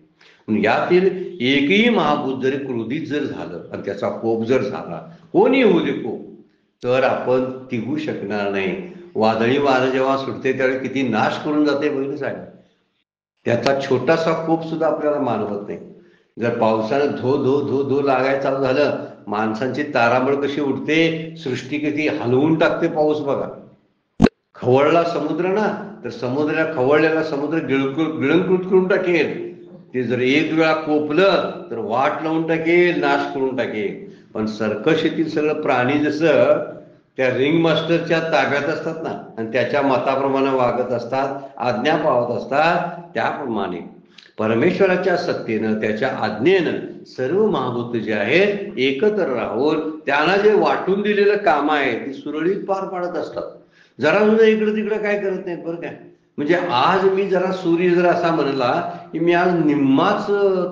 यातील एकही महाभूत जरी क्रोधित जर झालं आणि त्याचा कोप जर झाला, कोणी होऊ दे कोप, तर आपण टिकू शकणार नाही. वादळी वारं जेव्हा सुटते त्यावेळी किती नाश करून जाते बघितलं साहेब. त्याचा छोटासा कोप सुद्धा आपल्याला मानवत नाही. जर पावसानं धो धो धो धो लागायला चालू झालं, माणसांची तारांबळ कशी उठते, सृष्टी किती हलवून टाकते पाऊस बघा. खवळला समुद्र ना, तर समुद्राला खवळलेला समुद्र गिळंकृत करून टाकेल. ते जर एक वेळा कोपलं तर वाट लावून टाकेल, नाश करून टाकेल. पण सर्कशीतील सगळं प्राणी जसं त्या रिंग मास्टरच्या ताब्यात असतात ना, आणि त्याच्या मताप्रमाणे वागत असतात, आज्ञा पावत असतात, त्याप्रमाणे परमेश्वराच्या सत्तेनं, त्याच्या आज्ञेनं सर्व महाभूत जे आहेत एकत्र राहून त्यांना जे वाटून दिलेलं काम आहे ते सुरळीत पार पाडत असतात. जरा सुद्धा इकडं तिकडं काय करत नाहीत बरं काय. म्हणजे आज मी जरा सूर्य जर असा म्हणला की मी आज निम्माच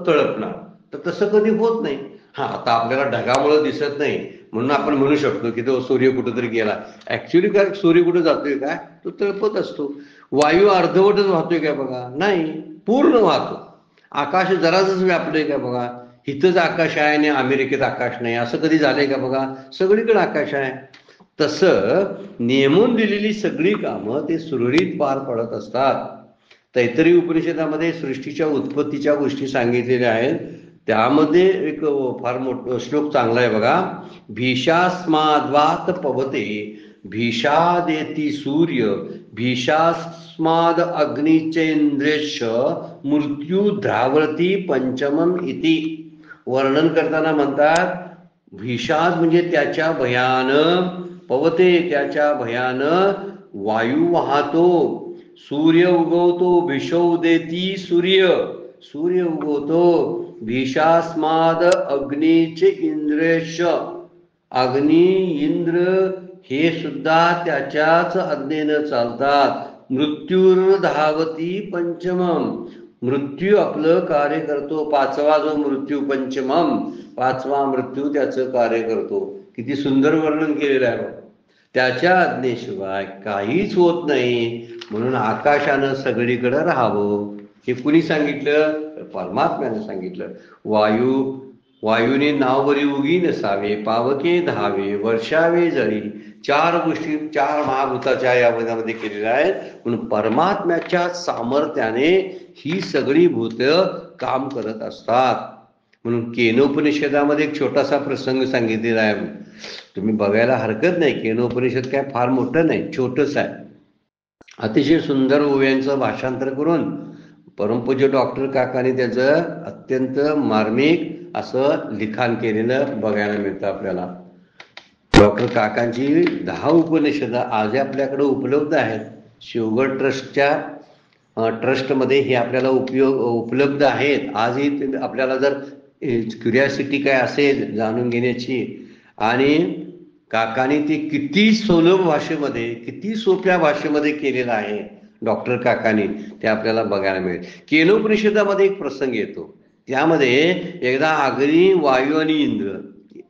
तळपणार, तर तसं कधी होत नाही. हा, आता आपल्याला ढगामुळे दिसत नाही म्हणून आपण म्हणू शकतो की तो सूर्य कुठेतरी गेला. ऍक्च्युली काय, सूर्य कुठे जातोय काय, तो तळपत असतो. वायू अर्धवटच वाहतोय काय बघा, नाही, पूर्ण वाहतो. आकाश जराच व्यापलंय का बघा, इथंच आकाश आहे आणि अमेरिकेत आकाश नाही, असं कधी झालंय का बघा, सगळीकडे आकाश आहे. तसं नेमून दिलेली सगळी कामं ते सुरळीत पार पडत असतात. तैत्तरीय उपनिषदामध्ये सृष्टीच्या उत्पत्तीच्या गोष्टी सांगितलेल्या आहेत. त्यामध्ये एक फार मोठं श्लोक चांगला आहे बघा. भीषास्माद्वात पवते भीषादेती सूर्य भीषास्माद अग्निचेंद्रेश मृत्यू द्रावती पंचमम इति. वर्णन करताना म्हणतात भीषाद म्हणजे त्याच्या भयानं, पवते त्याच्या भयानं वायू वाहतो, सूर्य उगवतो, भीषोदेती सूर्य उगवतो, भीषास्माद अग्नीचे इंद्रेश, अग्नी इंद्र हे सुद्धा त्याच्याच आज्ञेनं चालतात. मृत्यूर धावती पंचमम, मृत्यू आपलं कार्य करतो. पाचवा जो मृत्यू पंचमम, पाचवा मृत्यू त्याचं कार्य करतो. किती सुंदर वर्णन केलेलं आहे. त्याच्या आज्ञेशिवाय काहीच होत नाही. म्हणून आकाशानं सगळीकडे राहावं. हे कुणी सांगितलं? परमात्म्यानं सांगितलं. वायूने नावबरी उगी नसावे, पावके धावे, वर्षावे जळी. चार गोष्टी, चार महाभूताच्या या वनामध्ये केलेल्या आहेत. म्हणून परमात्म्याच्या सामर्थ्याने ही सगळी भूत काम करत असतात. म्हणून केनोपनिषदामध्ये एक छोटासा प्रसंग सांगितलेला आहे. तुम्ही बघायला हरकत नाही. केनोपनिषद काय फार मोठं नाही, छोटंच आहे. अतिशय सुंदर ओव्यांचं भाषांतर करून परमपूज्य डॉक्टर काकाने त्याचं अत्यंत मार्मिक असं लिखाण केलेलं बघायला मिळतं आपल्याला. डॉक्टर काकांची 10 उपनिषदं आज आपल्याकडे उपलब्ध आहेत. शिवगड ट्रस्टच्या ट्रस्टमध्ये हे आपल्याला उपलब्ध आहेत. आजही आपल्याला जर क्युरियासिटी काय असेल जाणून घेण्याची, आणि काकाने ते किती सुलभ भाषेमध्ये, किती सोप्या भाषेमध्ये केलेलं आहे डॉक्टर काकाने, ते आपल्याला बघायला मिळेल. केनोपनिषदामध्ये एक प्रसंग येतो. त्यामध्ये एकदा अग्नी, वायू आणि इंद्र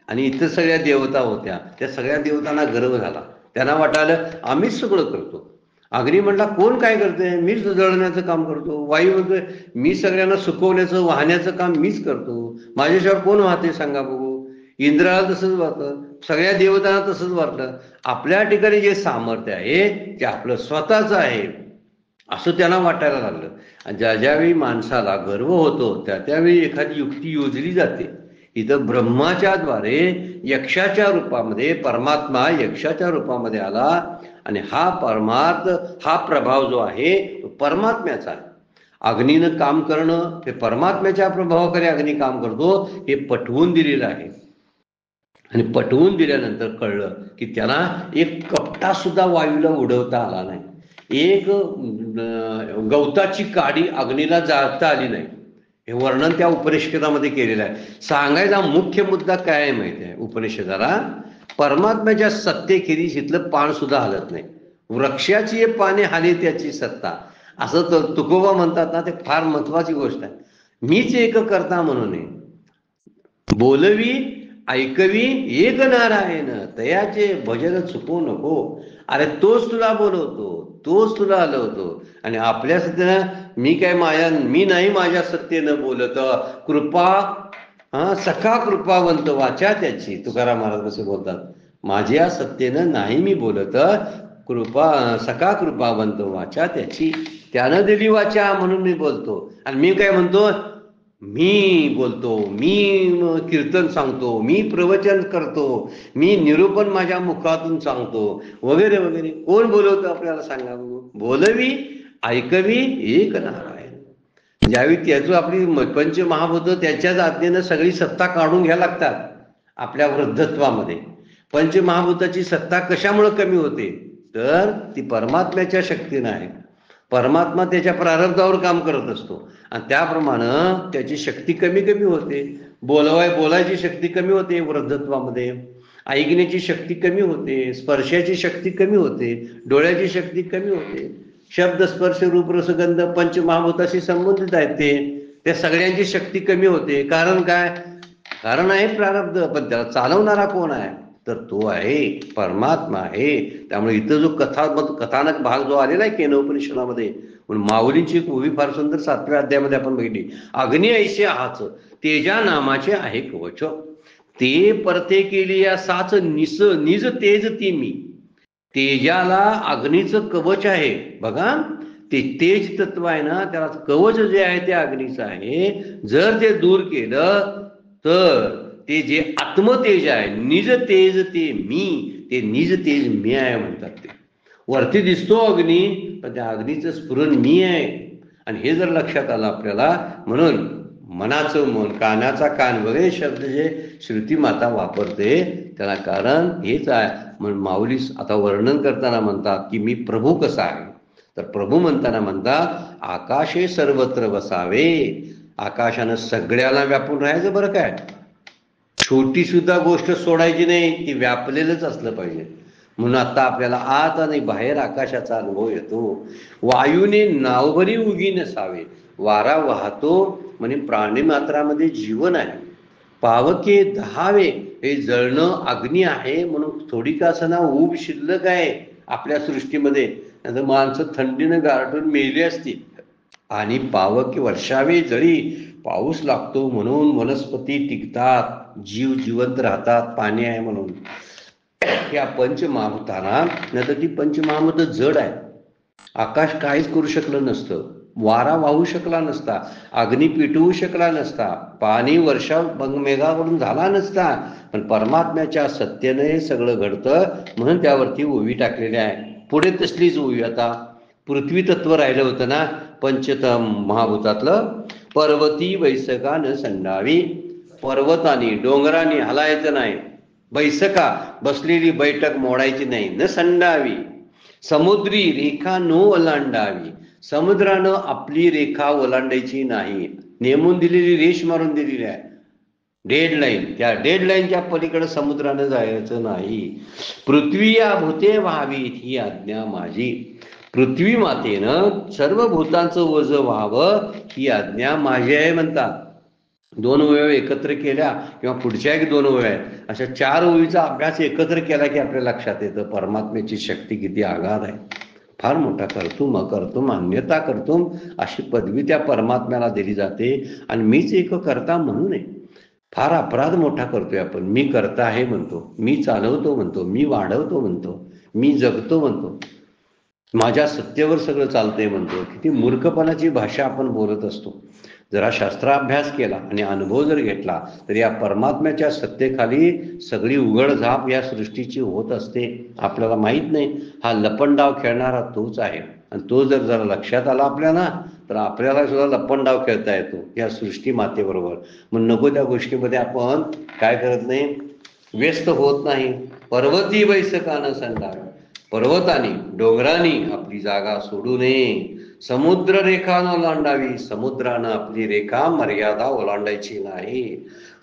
आणि इतर सगळ्या देवता होत्या. त्या सगळ्या देवतांना गर्व झाला. त्यांना वाटायला आम्हीच सगळं करतो. अग्नी म्हणला कोण काय करतोय? मीच जळण्याचं काम करतो. वायू म्हणतोय मी सगळ्यांना सुकवण्याचं, वाहण्याचं काम मीच करतो. माझ्याशिवाय कोण वाहते सांगा बघू. इंद्राला तसंच वाटतं, सगळ्या देवतांना तसंच वाटलं. आपल्या ठिकाणी जे सामर्थ्य आहे ते आपलं स्वतःच आहे असं त्यांना वाटायला लागलं. आणि ज्या ज्यावेळी माणसाला गर्व होतो त्यावेळी एखादी युक्ती योजली जाते. इथं ब्रह्माच्या द्वारे यक्षाच्या रूपामध्ये परमात्मा यक्षाच्या रूपामध्ये आला. आणि हा प्रभाव जो आहे तो परमात्म्याचा आहे. अग्नीनं काम करणं हे परमात्म्याच्या प्रभावाकडे अग्नी काम करतो हे पटवून दिलेलं आहे. आणि पटवून दिल्यानंतर कळलं की त्याला एक कपटा सुद्धा वायूला उडवता आला नाही. एक गवताची काडी अग्नीला जाळता आली नाही. हे वर्णन त्या उपनिषदामध्ये केलेलं आहे. सांगायचा मुख्य मुद्दा काय आहे माहिती आहे उपनिषदाला? परमात्म्याच्या सत्तेखेरीज इथलं पान सुद्धा हलत नाही. वृक्षाची पाने हाले त्याची सत्ता, असं तर तुकोबा म्हणतात ना, ते फार महत्वाची गोष्ट आहे. मीच एक करता म्हणून बोलवी ऐकवी एक नारायण, तयाचे भजन चुकू नको. अरे तोच तुला बोलवतो, तोच तुला हलवतो. आणि आपल्या सत्तेनं मी नाही माझ्या सत्तेनं बोलत. कृपा सखा कृपावंत वाचा त्याची, तुकाराम महाराज कसे बोलतात. माझ्या सत्तेनं नाही मी बोलत, सखा कृपावंत वाचा त्याची. त्यानं दिली वाचा म्हणून मी बोलतो. आणि मी काय म्हणतो? मी बोलतो, मी कीर्तन सांगतो, मी प्रवचन करतो, मी निरूपण माझ्या मुखातून सांगतो वगैरे वगैरे. कोण बोलवतं आपल्याला सांगा बघू? बोलवी ऐकवी एक नारायण. ज्यावेळी त्याचं आपली पंचमहाभूत त्याच्याच आज्ञेनं सगळी सत्ता काढून घ्यायला लागतात आपल्या वृद्धत्वामध्ये. पंचमहाभूताची सत्ता कशामुळे कमी होते? तर ती परमात्म्याच्या शक्तीनं आहे. परमात्मा त्याच्या प्रारब्धावर काम करत असतो आणि त्याप्रमाणे त्याची शक्ती कमी कमी होते. बोलायची शक्ती कमी होते वृद्धत्वामध्ये, ऐकण्याची शक्ती कमी होते, स्पर्शाची शक्ती कमी होते, डोळ्याची शक्ती कमी होते. शब्द स्पर्श रूप रसगंध पंचमहाभूताशी संबंधित आहेत. त्या सगळ्यांची शक्ती कमी होते. कारण काय? कारण आहे प्रारब्ध. पण त्याला चालवणारा कोण आहे? तर तो आहे परमात्मा आहे. त्यामुळे इथं जो कथानक भाग जो आलेला आहे केनोपनिषदामध्ये, म्हणून माऊलींची एक ओवी फार सुंदर 7व्या अध्यायामध्ये आपण बघितली. अग्नी ऐसे हाच तेजा नामाचे आहे कवच, ते परते केली या साच निज तेज ती मी. तेजाला अग्नीचं कवच आहे बघा. ते तेज तत्व आहे ना, त्याला कवच जे आहे ते अग्नीचं आहे. जर ते दूर केलं तर ते जे आत्मतेज आहे, निज तेज ते मी, ते निज तेज मी आहे म्हणतात. ते वरती दिसतो अग्नी, पण त्या अग्नीचं स्फुरण मी आहे. आणि हे जर लक्षात आलं आपल्याला, म्हणून मनाचं मन, कानाचा कान वगैरे शब्द जे श्रुती माता वापरते त्याला कारण हेच आहे. म्हणून माऊली आता वर्णन करताना म्हणतात की मी प्रभू कसा आहे. तर प्रभू म्हणताना म्हणतात आकाशे सर्वत्र वसावे. आकाशानं सगळ्याला व्यापून राहायचं बरं काय. छोटी सुद्धा गोष्ट सोडायची नाही, ती व्यापलेलंच असलं पाहिजे. म्हणून आता आपल्याला आत आणि बाहेर आकाशाचा अनुभव येतो. वायूने नावभरी उगी नसावे, वारा वाहतो म्हणे प्राणिमात्रामध्ये जीवन आहे. पावके दहावे, हे जळणं अग्नी आहे म्हणून थोडी का असना ऊब शिल्लक आहे आपल्या सृष्टीमध्ये. नाहीतर माणसं थंडीनं गारठून मेली असती. आणि पावके वर्षावे जळी, पाऊस लागतो म्हणून वनस्पती टिकतात, जीव जिवंत राहतात, पाणी आहे म्हणून. या पंचमहाभूताना, नाही तर ती पंचमहाभूत जड आहे. आकाश काहीच करू शकलं नसतं, वारा वाहू शकला नसता, अग्नी पेटवू शकला नसता, पाणी वर्षा मेघावरून झाला नसता. पण परमात्म्याच्या सत्तेने हे सगळं घडतं म्हणून त्यावरती ओवी टाकलेली आहे. पुढे तसलीच ओवी. आता पृथ्वी तत्व राहिलं होतं ना पंचतम महाभूतातलं. पर्वती वैसका न संडावी, पर्वतानी डोंगरांनी हलायचं नाही, बैसका बसलेली बैठक मोडायची नाही, न संडावी. समुद्री रेखा नो ओलांडावी, समुद्रानं आपली रेखा ओलांडायची नाही. नेमून दिलेली रेष मारून दिलेली आहे, डेडलाईन. त्या डेडलाईनच्या पलीकडे समुद्रानं जायचं नाही. पृथ्वी या भूते व्हावीत ही आज्ञा माझी, पृथ्वी मातेनं सर्व भूतांचं ओझं व्हावं ही आज्ञा माझी आहे म्हणतात. दोन ओव्या एकत्र केल्या किंवा पुढच्या एक दोन ओव्या आहेत, अशा 4 ओवीचा अभ्यास एकत्र केला की आपल्या लक्षात येतं परमात्म्याची शक्ती किती आगाध आहे. फार मोठा कर्तुम अकर्तुम अन्यता कर्तुम अशी पदवी त्या परमात्म्याला दिली जाते. आणि मीच एक करता म्हणू नये. फार अपराध मोठा करतोय आपण. मी करता आहे म्हणतो, मी चालवतो म्हणतो, मी वाढवतो म्हणतो, मी जगतो म्हणतो, माझ्या सत्तेवर सगळं चालतंय म्हणतो. किती मूर्खपणाची भाषा आपण बोलत असतो. जरा शास्त्राभ्यास केला आणि अनुभव जर घेतला तर या परमात्म्याच्या सत्तेखाली सगळी उघडझाप या सृष्टीची होत असते. आपल्याला माहीत नाही, हा लपंडाव खेळणारा तोच आहे. आणि तो जर जरा लक्षात आला आपल्याला तर आपल्याला सुद्धा लपंडाव खेळता येतो या सृष्टी मातेबरोबर. मग नको त्या गोष्टीमध्ये आपण काय करत नाही, व्यस्त होत नाही. पर्वती वैसकानं संडावी, पर्वतानी डोंगरांनी आपली जागा सोडू नये. समुद्र रेखा न ओलांडावी, समुद्रानं आपली रेखा मर्यादा ओलांडायची नाही.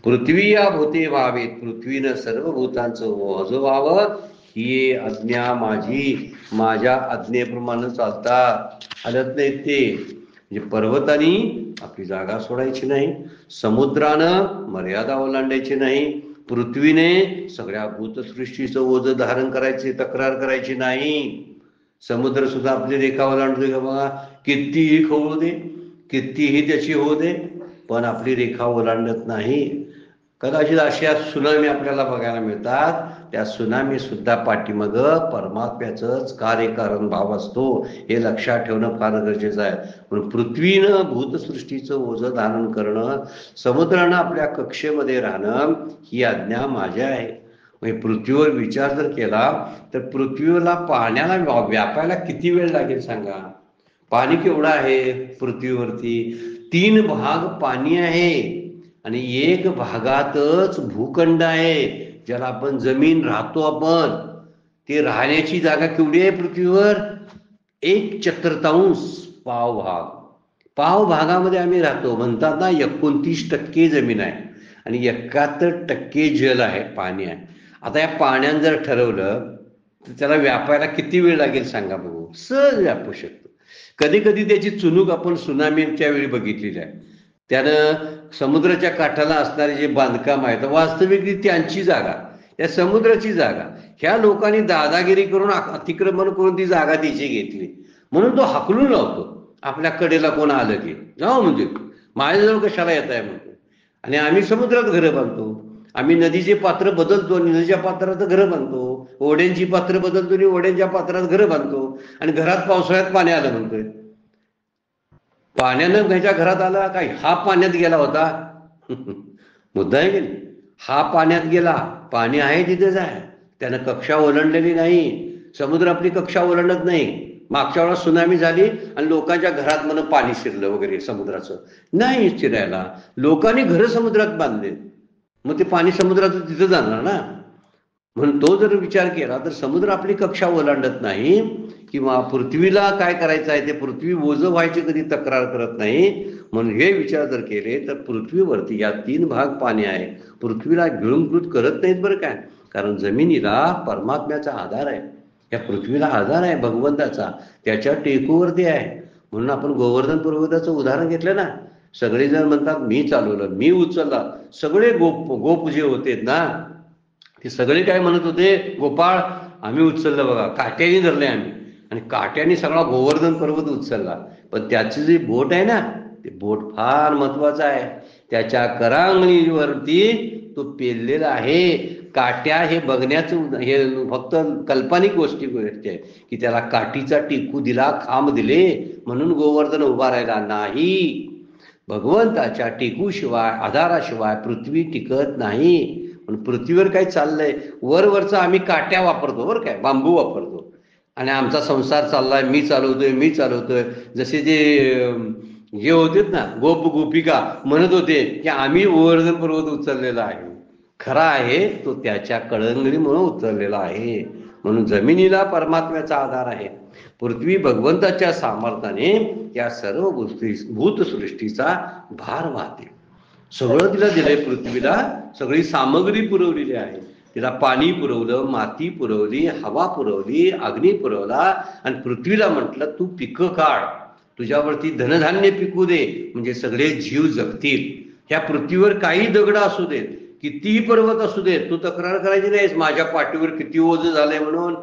पृथ्वी या भूते व्हावेत, पृथ्वीनं सर्व भूतांचं ओझं व्हावं ही आज्ञा माझी, माझ्या आज्ञेप्रमाणे चालतात. हलत नाहीत ते. म्हणजे पर्वतानी आपली जागा सोडायची नाही, समुद्रानं मर्यादा ओलांडायची नाही, पृथ्वीने सगळ्या भूतसृष्टीचं ओझं धारण करायचे, तक्रार करायची नाही. समुद्र सुद्धा आपली रेखा ओलांडतोय का बघा, कितीही खवळू दे, कितीही त्याची होऊ दे, पण आपली रेखा ओलांडत नाही. कदाचित अशा सुनामी आपल्याला बघायला मिळतात. त्या सुनामी सुद्धा पाठीमागं परमात्म्याचंच कार्यकारण भाव असतो, हे लक्षात ठेवणं फार गरजेचं आहे. म्हणून पृथ्वीनं भूतसृष्टीचं ओझं धारण करणं, समुद्रानं आपल्या कक्षेमध्ये राहणं ही आज्ञा माझी आहे. म्हणजे पृथ्वीवर विचार जर केला तर पृथ्वीला पाण्याला व्यापायला किती वेळ लागेल सांगा. पाणी केवढं आहे पृथ्वीवरती, 3 भाग पाणी आहे आणि 1 भागातच भूखंड आहे, ज्याला आपण जमीन राहतो आपण. ते राहण्याची जागा केवढी आहे पृथ्वीवर, 1/4 पावभाग. पावभागामध्ये आम्ही राहतो. म्हणतात ना 29% जमीन आहे आणि 71% जल आहे, पाणी आहे. आता या पाण्यानं जर ठरवलं तर त्याला व्यापायला किती वेळ लागेल सांगा बघू. सहज व्यापू शकतो. कधी कधी त्याची चुणूक आपण सुनामीच्या वेळी बघितलेली आहे. त्यानं समुद्राच्या काठाला असणारे जे बांधकाम आहे, तर वास्तविक त्यांची जागा, त्या समुद्राची जागा, ह्या लोकांनी दादागिरी करून अतिक्रमण करून ती जागा तिची घेतली. म्हणून तो हाकलून लावतो आपल्या कडेला कोण आलं की, जाऊ म्हणजे माझ्याजवळ कशाला येत आहे म्हणतो. आणि आम्ही समुद्रात घरं बांधतो, आम्ही नदीचे पात्र बदलतो, नदीच्या पात्रात घरं बांधतो, ओढ्यांची पात्र बदलतो आणि ओढ्यांच्या पात्रात घरं बांधतो. आणि घरात पावसाळ्यात पाणी आलं म्हणतोय. पाण्यानं घ्यायच्या घरात आला काय, हा पाण्यात गेला होता मुद्दा आहे की नाही. हा पाण्यात गेला, पाणी आहे तिथेच आहे, त्यानं कक्षा ओलांडलेली नाही. समुद्र आपली कक्षा ओलांडत नाही. मागच्या वेळा सुनामी झाली आणि लोकांच्या घरात म्हणून पाणी शिरलं वगैरे समुद्राचं, नाही शिरायला. लोकांनी घरं समुद्रात बांधले, मग ते पाणी समुद्राचं तिथं जाणार ना. म्हणून तो जर विचार केला तर समुद्र आपली कक्षा ओलांडत नाही. किंवा पृथ्वीला काय करायचं आहे ते पृथ्वी ओझं व्हायची कधी तक्रार करत नाही. म्हणून हे विचार जर केले तर पृथ्वीवरती या 3 भाग पाणी आहे, पृथ्वीला गिळंकृत करत नाहीत बरं काय. कारण जमिनीला परमात्म्याचा आधार आहे, या पृथ्वीला आधार आहे भगवंताचा, त्याच्या टेकूवरती आहे. म्हणून आपण गोवर्धन पर्वताचं उदाहरण घेतलं ना. सगळेजण म्हणतात मी चालवलं, मी उचलला. सगळे गोप जे होते ना ते सगळे काय म्हणत होते, गोपाळ आम्ही उचललं बघा, काट्याने धरले आम्ही, आणि काट्याने सगळा गोवर्धन पर्वत उचलला. पण त्याची जी बोट आहे ना, ते बोट फार महत्वाचं आहे. त्याच्या करांगणीवरती तो पेललेला आहे. काट्या हे बघण्याचं हे फक्त काल्पनिक गोष्टी आहे की त्याला काठीचा टिकू दिला, खांब दिले म्हणून गोवर्धन उभा राहिला नाही. भगवंताच्या टिकूशिवाय, आधाराशिवाय पृथ्वी टिकत नाही. पण पृथ्वीवर काय चाललंय, वरवरचा आम्ही काट्या वापरतो बरं काय, बांबू वापरतो, आणि आमचा संसार चाललाय, मी चालवतोय. जसे जे होते ना गोपिका म्हणत होते की आम्ही गोवर्धन पर्वत उचललेला आहे. खरा आहे तो त्याच्या कळंगळीमुळे उचललेला आहे. म्हणून जमिनीला परमात्म्याचा आधार आहे. पृथ्वी भगवंताच्या सामर्थ्याने या सर्व भूतसृष्टीचा भार वाहते. सगळं तिला दिलंय पृथ्वीला, सगळी सामग्री पुरवलेली आहे. तिला पाणी पुरवलं, माती पुरवली, हवा पुरवली, अग्नी पुरवला, आणि पृथ्वीला म्हटलं तू पिकं काढ, तुझ्यावरती धनधान्य पिकू दे, म्हणजे सगळे जीव जगतील. ह्या पृथ्वीवर काही दगड असू देत, कितीही पर्वत असू देत, तू तक्रार करायची नाहीस माझ्या पाठीवर किती ओझं झालंय म्हणून.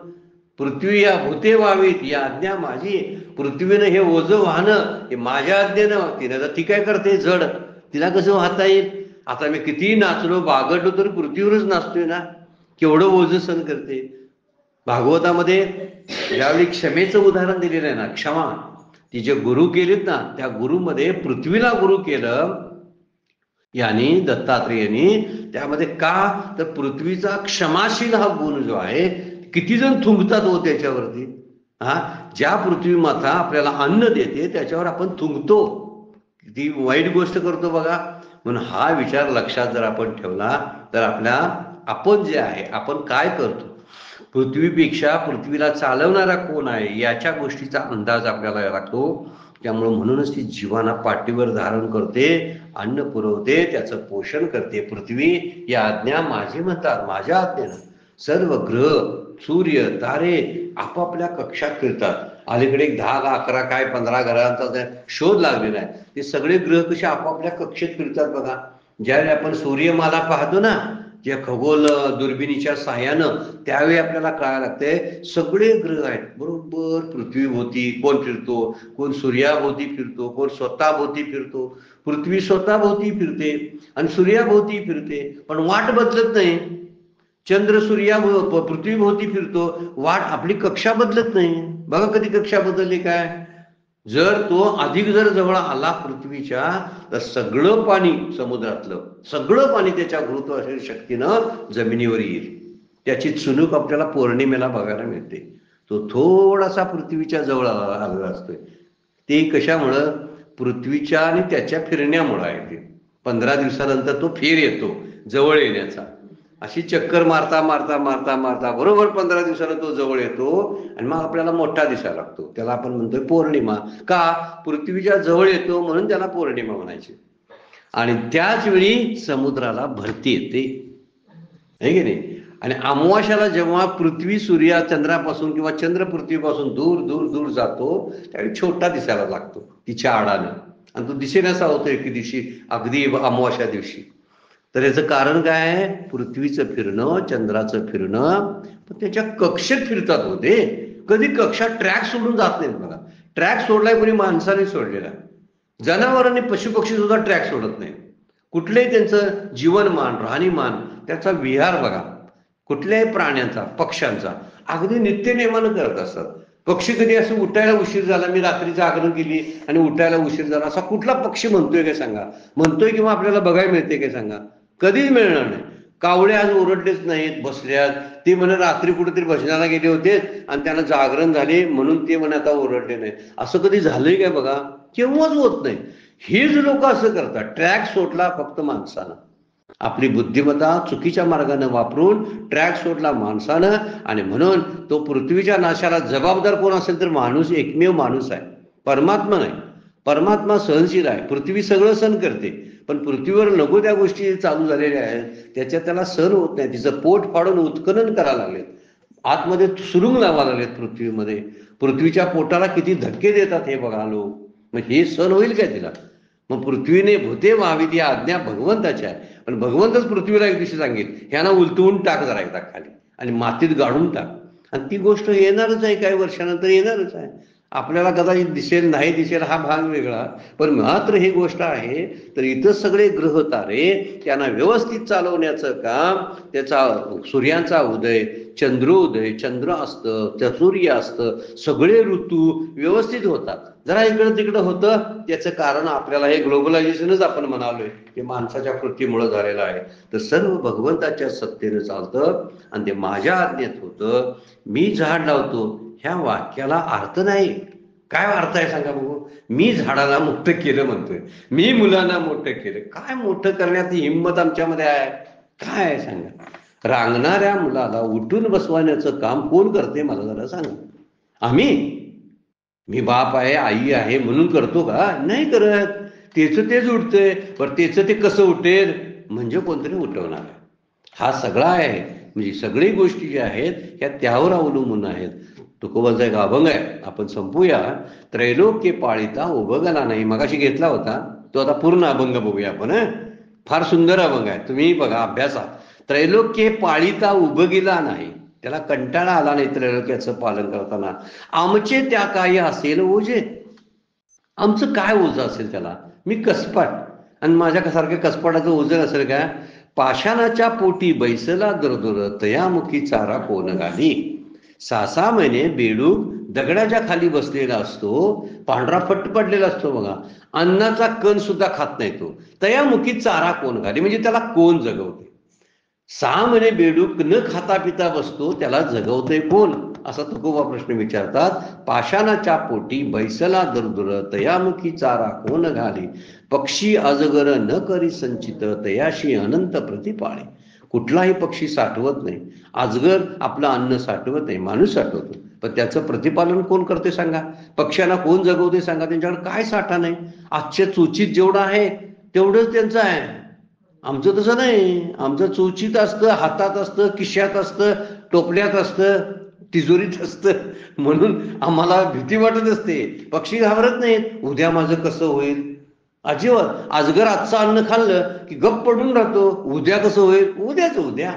पृथ्वी या भूते व्हावीत या आज्ञा माझी. पृथ्वीनं हे ओझं वाहणं हे माझ्या आज्ञेनं. तिने तर ती काय करते जड, तिला कसं वाहता येईल. आता मी कितीही नाचलो बागडलो तर पृथ्वीवरच नाचतोय ना, केवढं ओझं सहन करते. भागवतामध्ये ज्यावेळी क्षमेचं उदाहरण दिलेलं आहे ना, क्षमा, ती जे गुरु केलीत ना, त्या गुरुमध्ये पृथ्वीला गुरु केलं यांनी, दत्तात्रेयांनी. त्यामध्ये का तर पृथ्वीचा क्षमाशील हा गुण जो आहे, किती जण थुंकतात हो त्याच्यावरती. ज्या पृथ्वी माता आपल्याला अन्न देते त्याच्यावर आपण थुंकतो, किती वाईट गोष्ट करतो बघा. म्हणून हा विचार लक्षात जर आपण ठेवला तर आपण जे आहे आपण काय करतो, पृथ्वीपेक्षा पृथ्वीला चालवणारा कोण आहे याच्या गोष्टीचा अंदाज आपल्याला लागतो. त्यामुळं म्हणूनच ती जीवाना पाठीवर धारण करते, अन्न पुरवते, त्याचं पोषण करते. पृथ्वी या आज्ञा माझी म्हणतात, माझ्या आज्ञेनं सर्व ग्रह, सूर्य, तारे आपापल्या कक्षात फिरतात. अलीकडे 10, 11 काय 15 ग्रहांचा शोध लागलेला आहे. ते सगळे ग्रह कसे आपापल्या कक्षेत फिरतात बघा. ज्यावेळी आपण सूर्यमाला पाहतो ना, या खगोल दुर्बिणीच्या साह्यानं, त्यावेळी आपल्याला कळायला लागतंय सगळे ग्रह आहेत बरोबर पृथ्वीभोवती. कोण फिरतो, कोण सूर्याभोवती फिरतो, कोण स्वतःभोवती फिरतो. पृथ्वी स्वतःभोवती फिरते आणि सूर्याभोवती फिरते, पण वाट बदलत नाही. चंद्र पृथ्वीभोवती फिरतो, वाट आपली कक्षा बदलत नाही. बघा कधी कक्षा बदलली काय. जर तो अधिक जर जवळ आला पृथ्वीच्या तर सगळं पाणी समुद्रातलं सगळं पाणी त्याच्या गुरुत्वाकर्षण शक्तीनं जमिनीवर येईल. त्याची चुणूक आपल्याला पौर्णिमेला बघायला मिळते. तो थोडासा पृथ्वीच्या जवळ आलेला असतोय. ते कशामुळं, पृथ्वीच्या आणि त्याच्या फिरण्यामुळं आहे. ते 15 दिवसानंतर तो फेर येतो जवळ येण्याचा. अशी चक्कर मारता मारता मारता मारता बरोबर 15 दिवसाला तो जवळ येतो आणि मग आपल्याला मोठा दिसायला लागतो. त्याला आपण म्हणतोय पौर्णिमा. का, पृथ्वीच्या जवळ येतो म्हणून त्याला पौर्णिमा म्हणायची. आणि त्याच वेळी समुद्राला भरती येते, आहे की नाही. आणि अमावास्याला जेव्हा पृथ्वी चंद्रापासून किंवा चंद्र पृथ्वीपासून दूर दूर दूर जातो त्यावेळी छोटा दिसायला लागतो तिच्या आडानं, आणि तो दिसेनासा होतो एके दिवशी, अगदी अमावास्या दिवशी. तर याचं कारण काय आहे, पृथ्वीचं फिरणं, चंद्राचं फिरणं. पण त्याच्या कक्षेत फिरतात होते. कधी कक्षा ट्रॅक सोडून जात नाहीत बघा. ट्रॅक सोडलाय कोणी माणसाने सोडलेला. जनावरांनी पशुपक्षी सुद्धा ट्रॅक सोडत नाही. कुठलेही त्यांचं जीवनमान, राहणीमान, त्याचा विहार बघा, कुठल्याही प्राण्यांचा, पक्ष्यांचा अगदी नित्यनेमानं करत असतात. पक्षी कधी असं उठायला उशीर झाला, मी रात्री जागरण केली आणि उठायला उशीर झाला, असा कुठला पक्षी म्हणतोय काय सांगा. म्हणतोय किंवा आपल्याला बघायला मिळते काय सांगा. कधीच मिळणार नाही. कावळे आज ओरडलेच नाहीत, बसल्यात. ते म्हणे रात्री कुठेतरी भजनाला गेले होते आणि त्यांना जागरण झाले म्हणून ते म्हणे आता ओरडले नाही. असं कधी झालंय काय बघा, केव्हाच होत नाही. हेच लोक असं करतात. ट्रॅक सोडला फक्त माणसानं, आपली बुद्धिमत्ता चुकीच्या मार्गाने वापरून ट्रॅक सोडला माणसानं. आणि म्हणून तो पृथ्वीच्या नाशाला जबाबदार कोण असेल तर माणूस, एकमेव माणूस आहे, परमात्मा नाही. परमात्मा सहनशील आहे, पृथ्वी सगळं सहन करते, पण पृथ्वीवर नको त्या गोष्टी चालू झालेल्या आहेत, त्याला सहन होत नाही. तिचं पोट फाडून उत्खनन करायला लागलेत, आतमध्ये सुरुंग लावायला लागलेत पृथ्वीमध्ये. पृथ्वीच्या पोटाला किती धक्के देतात हे बघा लोक. मग हे सहन होईल काय तिला? मग पृथ्वीने भूते व्हावी ती आज्ञा भगवंताची आहे. पण भगवंतच पृथ्वीला एक दिवशी सांगेल, ह्यांना उलटवून टाक जरा एकदा खाली आणि मातीत गाडून टाक. आणि ती गोष्ट येणारच आहे, काही वर्षानंतर येणारच आहे. आपल्याला कदाचित दिसेल नाही दिसेल हा भाग वेगळा, पण मात्र ही गोष्ट आहे. तर इथं सगळे ग्रह तारे त्यांना व्यवस्थित चालवण्याचं काम, त्याचा सूर्यांचा उदय, चंद्रोदय, चंद्र असतं, सूर्य असतं, सगळे ऋतू व्यवस्थित होतात. जरा इकडं तिकडं होतं, त्याचं कारण आपल्याला हे ग्लोबलायझेशनच आपण म्हणालोय, हे माणसाच्या कृतीमुळे झालेलं आहे. तर सर्व भगवंताच्या सत्तेनं चालतं आणि ते माझ्या आज्ञेत होतं. मी झाड लावतो ह्या वाक्याला अर्थ नाही. काय अर्थ आहे सांगा बघू? मी झाडाला मोठं केलं म्हणतोय, मी मुलांना मोठं केलं. काय मोठं करण्याची हिंमत आमच्यामध्ये आहे? काय आहे सांगा? रांगणाऱ्या मुलाला उठून बसवण्याचं काम कोण करते मला जरा सांगा. मी बाप आहे, आई आहे म्हणून करतो का? नाही करत. तेच उठतंय. बरं तेच ते कसं उठेल? म्हणजे कोणतरी उठवणार. हा सगळा आहे. म्हणजे सगळी गोष्टी ज्या आहेत ह्या त्यावर अवलंबून आहेत. तुकोबांचा एक अभंग आहे, आपण संपूया. त्रैलोक्य पाळिता उभगला नाही, मगाशी घेतला होता तो, आता पूर्ण अभंग बघूया आपण. फार सुंदर अभंग आहे, तुम्ही बघा, अभ्यासा. त्रैलोक्य पाळिता उभगिला नाही, त्याला कंटाळा आला नाही त्रैलोक्याचं पालन करताना. आमचे त्या काही असेल ओझे, आमचं काय ओझं असेल त्याला? मी कसपाट, आणि माझ्यासारख्या कसपाटाचं ओझं असेल का? पाषाणाच्या पोटी बैसला दुरदुर, तयामुखी चारा कोण घाली. 6 महिने बेडूक दगडाच्या खाली बसलेला असतो, पांढरा फट पडलेला असतो बघा, अन्नाचा कण सुद्धा खात नाही तो. तयामुखी चारा कोण घाली, म्हणजे त्याला कोण जगवते? 6 महिने बेडूक न खाता पिता बसतो, त्याला जगवते कोण? असा तुकोबा प्रश्न विचारतात. पाषाणाच्या पोटी बैसला दुरदुर, तयामुखी चारा कोण घाली. पक्षी अजगर न करी संचित, तयाशी अनंत प्रतिपाळे. कुठलाही पक्षी साठवत नाही, अजगर आपलं अन्न साठवत नाही, माणूस साठवतो. पण त्याचं प्रतिपालन कोण करते सांगा? पक्ष्यांना कोण जगवते सांगा? त्यांच्याकडे काय साठा नाही. आजच्या चोचीत जेवढं आहे तेवढंच त्यांचं आहे. आमचं तसं नाही. आमचं चोचीत असतं, हातात असतं, खिशात असतं, टोपल्यात असतं, तिजोरीत असतं. म्हणून आम्हाला भीती वाटत असते. पक्षी घाबरत नाहीत. उद्या माझं कसं होईल? अजिबात. अजगर आजचं अन्न खाल्लं की गप्प पडून राहतो. उद्या कसं होईल? उद्याच उद्या.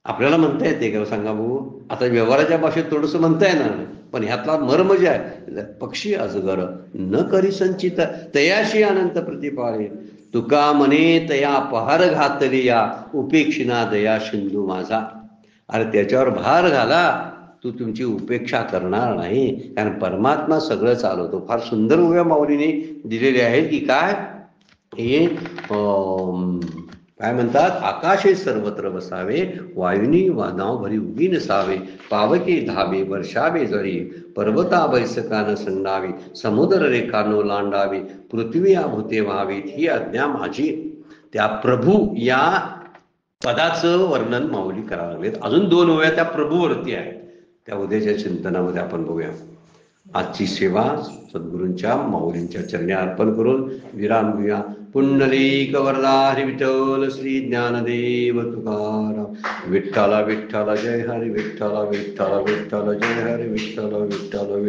आपल्याला म्हणता येते का सांगा भाऊ? आता व्यवहाराच्या भाषेत थोडंसं म्हणता येणार नाही, पण ह्यातला मर्म जे आहे, पक्षी अजगर न करी संचित, तयाशी अनंत प्रतिपाळे. तुका म्हणे तया पहार घातली या, उपेक्षिना दया सिंधू माझा. अरे त्याच्यावर भार घाला, तू तुमची उपेक्षा करणार नाही, कारण परमात्मा सगळं चालवतो. फार सुंदर उभ्या माऊलीने दिलेले आहेत की काय हे काय म्हणतात? आकाशे सर्वत्र बसावे, वायुनी नाव भरी उगी नसावे. पावके धावे वर्षावे जरी, पर्वता बैसकान संडावी. समुद्र रेखानो लांडावी, पृथ्वी आभूते व्हावी. ही आज्ञा माझी. त्या प्रभू या पदाचं वर्णन माऊली करायला लागलेत. अजून 2 ओव्या त्या प्रभूवरती आहेत, त्या उद्याच्या चिंतनामध्ये आपण बघूया. आजची सेवा सद्गुरूंच्या माऊलींच्या चरणी अर्पण करून विराम घेऊया. पुंडलिक वरदा हरी विठ्ठल श्री ज्ञानदेव तुकाराम. विठ्ठला विठ्ठला जय हरी विठ्ठला विठ्ठला विठ्ठला जय हरी विठ्ठला विठ्ठला विठ्ठला.